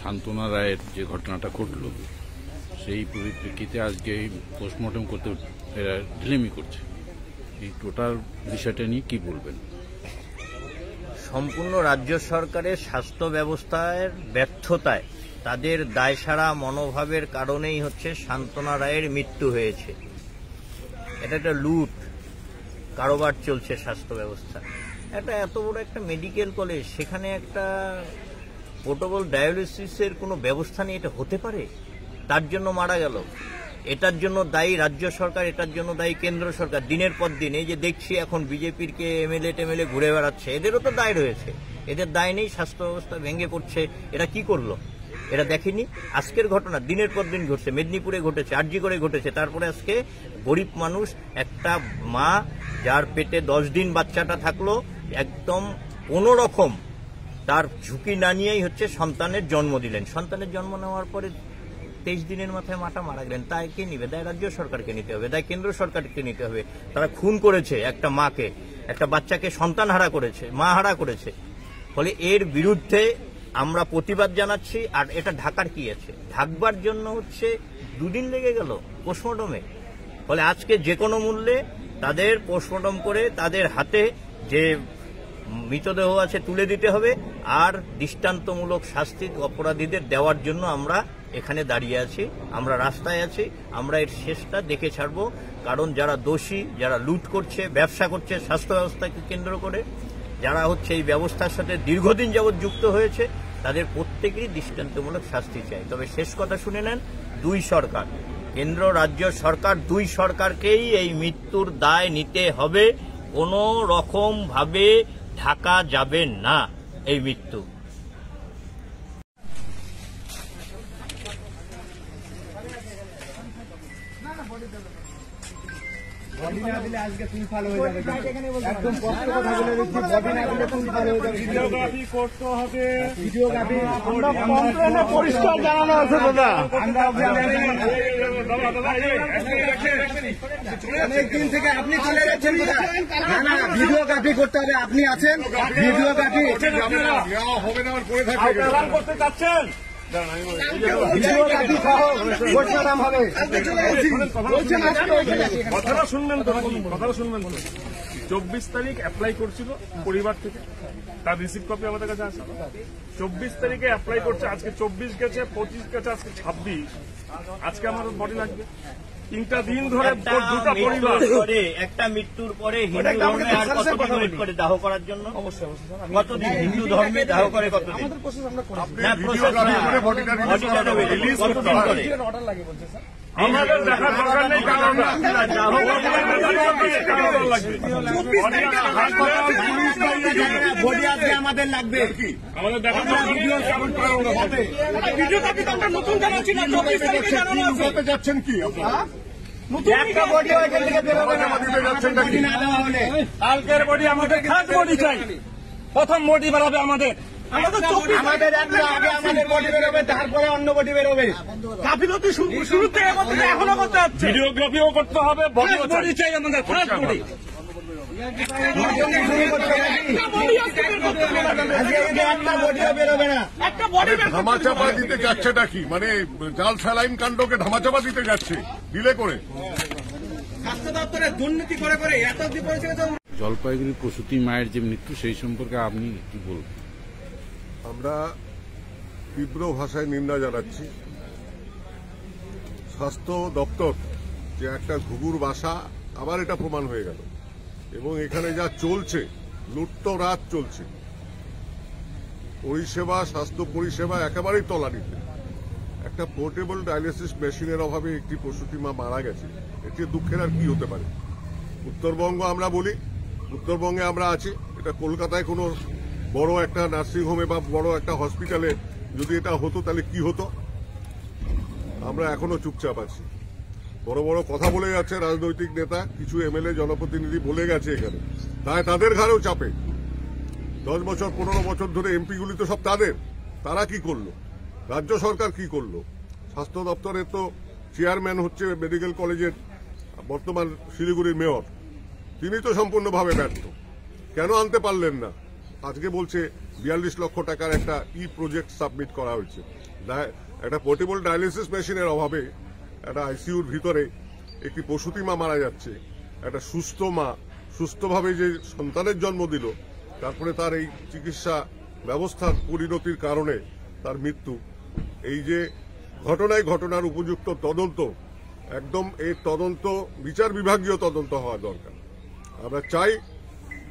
শান্তনা রায়ের যে ঘটনাটা ঘটল সেই পরিপ্রেক্ষিতে আজকে পোস্টমর্টম করতে এরা ঢিলেমি করছে, এই টোটাল বিষয়টা নিয়ে কি বলবেন? সম্পূর্ণ রাজ্য সরকারের স্বাস্থ্য ব্যবস্থার ব্যর্থতায়, তাদের দায়সারা মনোভাবের কারণেই হচ্ছে শান্তনা রায়ের মৃত্যু হয়েছে। এটা একটা লুট কারবার চলছে স্বাস্থ্য ব্যবস্থা। একটা এত বড় একটা মেডিকেল কলেজ, সেখানে একটা পোর্টেবল ডায়ালিসিসের কোনো ব্যবস্থা নেই, এটা হতে পারে? তার জন্য মারা গেল। এটার জন্য দায়ী রাজ্য সরকার, এটার জন্য দায়ী কেন্দ্র সরকার। দিনের পর দিন এই যে দেখছি এখন বিজেপির কে এমএলএ ঘুরে বেড়াচ্ছে, এদেরও তো দায় রয়েছে। এদের দায় নেই? স্বাস্থ্য ব্যবস্থা ভেঙে পড়ছে, এরা কি করলো? এরা দেখেনি? আজকের ঘটনা দিনের পর দিন ঘটছে, মেদিনীপুরে ঘটেছে, আরজি করে ঘটেছে, তারপরে আজকে গরিব মানুষ, একটা মা যার পেটে 10 দিন বাচ্চাটা থাকলো, একদম কোনো রকম তার ঝুঁকি না নিয়েই হচ্ছে সন্তানের জন্ম দিলেন। সন্তানের জন্ম নেওয়ার পরে 23 দিনের মাথায় মাটা মারা গেলেন। তাই কে নিবে? দায় রাজ্য সরকারকে নিতে হবে, দায় কেন্দ্র সরকারকে নিতে হবে। তারা খুন করেছে একটা মাকে, একটা বাচ্চাকে সন্তান হারা করেছে, মা হারা করেছে। ফলে এর বিরুদ্ধে আমরা প্রতিবাদ জানাচ্ছি। আর এটা ঢাকার কি আছে? ঢাকবার জন্য হচ্ছে 2 দিন লেগে গেল পোস্টমর্টমে। ফলে আজকে যে কোনো মূল্যে তাদের পোস্টমর্টম করে তাদের হাতে যে মৃতদেহ আছে তুলে দিতে হবে, আর দৃষ্টান্তমূলক শাস্তি অপরাধীদের দেওয়ার জন্য আমরা এখানে দাঁড়িয়ে আছি, আমরা রাস্তায় আছি। আমরা এর শেষটা দেখে ছাড়ব। কারণ যারা দোষী, যারা লুট করছে, ব্যবসা করছে স্বাস্থ্য ব্যবস্থাকে কেন্দ্র করে, যারা হচ্ছে এই ব্যবস্থার সাথে দীর্ঘদিন যাবৎ যুক্ত হয়েছে, তাদের প্রত্যেকেরই দৃষ্টান্তমূলক শাস্তি চাই। তবে শেষ কথা শুনে নেন, 2 সরকার, কেন্দ্র রাজ্য সরকার, 2 সরকারকেই এই মৃত্যুর দায় নিতে হবে। কোনো রকম ভাবে ঢাকা যাবে না এই মৃত্যু। বডি না দিলে আজকে তুলফাল হয়ে যাবে, একদম স্পষ্ট কথা বলে দিচ্ছি। বডি না দিলে তুলফাল হয়ে যাবে। ভিডিওগ্রাফি করতে হবে, ভিডিওগ্রাফি। আমরা কমপ্লেনে পরিষ্কার জানানো আছে দাদা। অনেকদিন থেকে আপনি চলে যাচ্ছেন কোথায়? না না, ভিডিওগ্রাফি করতে হবে, আপনি আছেন। ভিডিওগ্রাফি হবে না, করে থাকবে করতে চাচ্ছেন। কথাটা শুনবেন তো, 24 তারিখ অ্যাপ্লাই করছিল পরিবার থেকে, তার রিসিভ কপি আমাদের কাছে আছে। 24 তারিখে অ্যাপ্লাই করছে, আজকে 24 গেছে, 25 গেছে, আজকে 26। আজকে আমার বডি লাগবে। 3টা দিন ধরে একটা মৃত্যুর পরে হিন্দু ধর্মে আর কতদিন ওয়েট করে দাহ করার জন্য? অবশ্যই কতদিন হিন্দু ধর্মে দাহ করে? কতদিন? আমাদের দেখার দরকার নেই, কারণ আমাদের লাগবে। আমাদের দেখার যাচ্ছেন কি কালকের বডি আমাদের, খাস বডি চাই। প্রথম বডি বেরোবে আমাদের, আমাদের আগে আমাদের বডি বেরোবে, তারপরে অন্য বডি বেরোবে। গাফিলতি শুরু থেকে এখনো করতে হচ্ছে। ভিডিওগ্রাফিও করতে হবে, বডি চাই আমাদের, ফার্স্ট বডি। ধামাচাপা দিতে যাচ্ছেটা কি? মানে জাল স্যালাইন কাণ্ডকে ধামাচাপা দিতে যাচ্ছে ডিলে করে। স্বাস্থ্য দপ্তরে দুর্নীতি করে করে এত জলপাইগুড়ি প্রসূতি মায়ের যে মৃত্যু, সেই সম্পর্কে আপনি কি বলবেন? আমরা তীব্র ভাষায় নিন্দা জানাচ্ছি। স্বাস্থ্য দপ্তর যে একটা ঘুঘুর বাসা, আবার এটা প্রমাণ হয়ে গেল। এবং এখানে যা চলছে, লুটতরাজ চলছে, পরিষেবা, স্বাস্থ্য পরিষেবা একেবারেই তলানিতে। একটা পোর্টেবল ডায়ালিসিস মেশিনের অভাবে একটি প্রসূতি মা মারা গেছে, এটি দুঃখের আর কি হতে পারে? উত্তরবঙ্গ আমরা বলি, উত্তরবঙ্গে আমরা আছি। এটা কলকাতায় কোনো বড় একটা নার্সিংহোমে বা বড় একটা হসপিটালে যদি এটা হতো, তাহলে কি হতো? আমরা এখনো চুপচাপ আছি। বড় বড় কথা বলে যাচ্ছে রাজনৈতিক নেতা, কিছু এমএলএ জনপ্রতিনিধি বলে গেছে এখানে, তাই তাদের ঘাড়েও চাপে। 10 বছর 15 বছর ধরে এমপিগুলি তো সব তাদের। তারা কি করলো? রাজ্য সরকার কি করলো? স্বাস্থ্য দপ্তরের তো চেয়ারম্যান হচ্ছে মেডিকেল কলেজের বর্তমান শিলিগুড়ির মেয়র, তিনি তো সম্পূর্ণভাবে ব্যর্থ। কেন আনতে পারলেন না? আজকে বলছে 42 লক্ষ টাকার একটা প্রজেক্ট সাবমিট করা হয়েছে। একটা পোর্টেবল ডায়ালিসিস মেশিনের অভাবে একটা আইসিইউর ভিতরে একটি প্রসূতি মা মারা যাচ্ছে। একটা সুস্থ মা সুস্থভাবে যে সন্তানের জন্ম দিল, তারপরে তার এই চিকিৎসা ব্যবস্থার পরিণতির কারণে তার মৃত্যু। এই যে ঘটনার উপযুক্ত তদন্ত, একদম এই তদন্ত বিচার বিভাগীয় তদন্ত হওয়া দরকার। আমরা চাই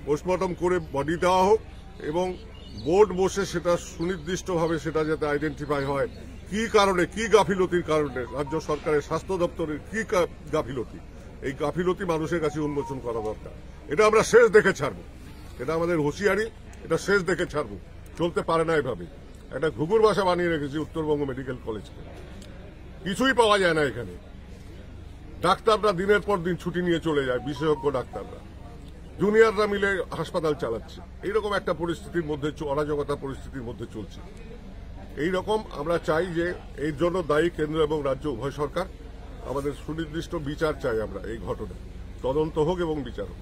পোস্টমর্টম করে বডি দেওয়া হোক এবং বোর্ড বসে সেটা সুনির্দিষ্টভাবে সেটা যাতে আইডেন্টিফাই হয় কি কারণে, কি গাফিলতির কারণে, রাজ্য সরকারের স্বাস্থ্য দপ্তরের কি গাফিলতি, এই গাফিলতি মানুষের কাছে উন্মোচন করা দরকার। এটা আমরা শেষ দেখে ছাড়বো, এটা আমাদের হুঁশিয়ারি, এটা শেষ দেখে ছাড়বো। চলতে পারে না এভাবে। একটা ঘুঘুর বাসা বানিয়ে রেখেছি উত্তরবঙ্গ মেডিকেল কলেজকে, কিছুই পাওয়া যায় না এখানে। ডাক্তাররা দিনের পর দিন ছুটি নিয়ে চলে যায়, বিশেষজ্ঞ ডাক্তাররা, জুনিয়ররা মিলে হাসপাতাল চালাচ্ছে। এইরকম একটা পরিস্থিতির মধ্যে, অরাজকতা পরিস্থিতির মধ্যে চলছে। এইরকম আমরা চাই যে এর জন্য দায়ী কেন্দ্র এবং রাজ্য উভয় সরকার। আমাদের সুনির্দিষ্ট বিচার চাই আমরা, এই ঘটনা তদন্ত হোক এবং বিচার হোক।